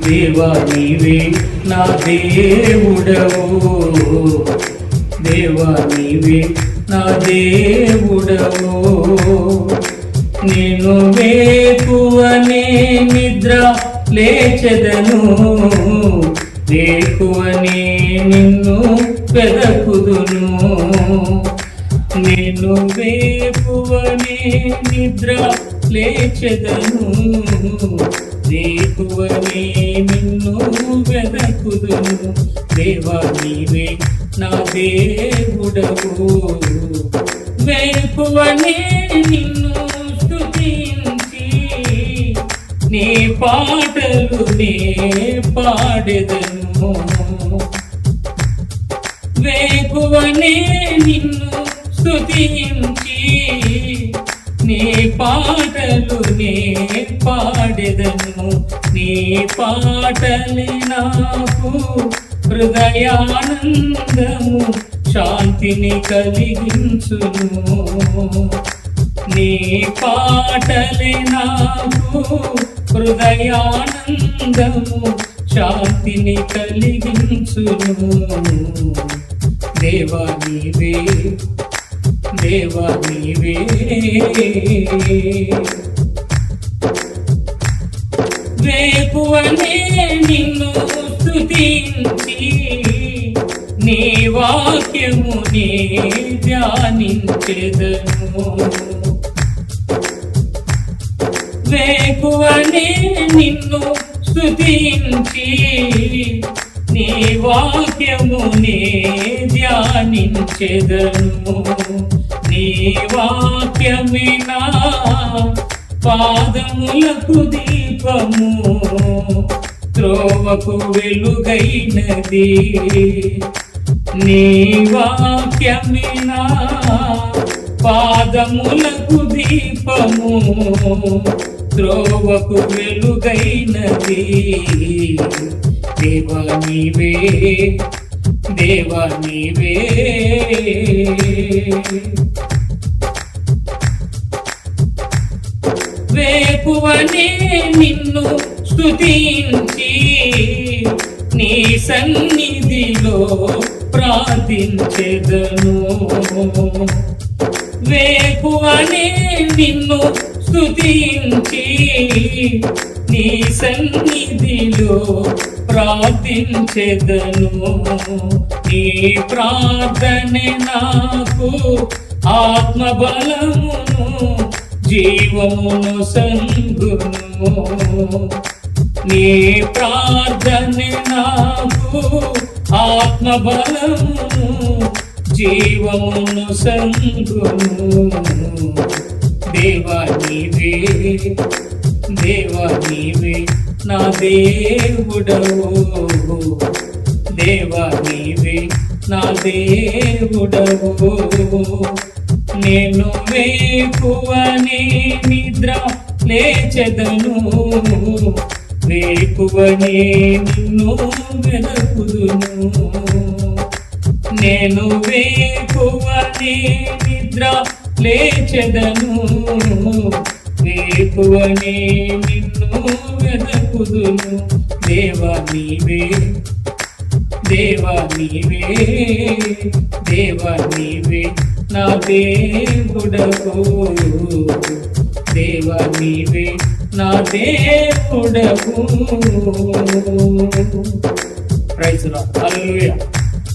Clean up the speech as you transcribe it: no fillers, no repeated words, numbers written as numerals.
దేవా నీవే నా దేవుడవు, దేవా నీవే నా దేవుడవు. నేను వేకువనే నిద్ర లేచెదను, వేకువనే నిన్ను వెదకుదును. నేను వేకువనే నిద్ర లేచెదను, వేకువనే నిన్ను వెదకుదును. దేవా నీవే నా దేవుడవు, వేకువనే నిన్ను స్తుతించి నీ పాటలు నే పాడెదను. వేకువనే నిన్ను స్తుతించి నీ పాటలు నే పాడెదను. నీ పాటలే నాకు హృదయానందము, శాంతిని కలిగించును. నీ పాటలే నాకు హృదయానందము, శాంతిని కలిగించును. దేవా నీవే, దేవా నీవే. వేకువనే నిన్ను స్తుతించి నీ వాక్యము నే ధ్యానించెదను. వేకువనే నిన్ను స్తుతించి నీ వాక్యము నే ధ్యానించెదను. నీ వాక్యమే నా పాదములకు దీపము, త్రోవకు వెలుగైనది. నీ వాక్యమే నా పాదములకు దీపము, త్రోవకు వెలుగైనది. దేవా నీవే, దేవా నీవే. వేకువనే నిన్ను స్తుతించి నీ సన్నిధిలో ప్రార్థించెదను. వేకువనే నిన్ను స్తుతించి నీ సన్నిధిలో ప్రార్థించెదను. నీ ప్రార్థనే నాకు ఆత్మబలమును, జీవమును సంగును. నీ ప్రార్థనే నాకు ఆత్మబలమును, జీవమును సంగును. దేవా నీవే, దేవా నీవే నా దేవుడవు, దేవా నీవే నా దేవుడవు. నేను వేకువనే నిద్ర లేచెదను, వేకువనే నిన్ను వెదకుదును. నేను వేకువనే నిద్ర లేచెదను, వేకువనే నిన్ను వెదకుదును. దేవా నీవే, దేవా నీవే, దేవా నీవే నా దేవుడవు, దేవా నీవే నా దేవుడవు. Praise lord. హల్లెలూయా.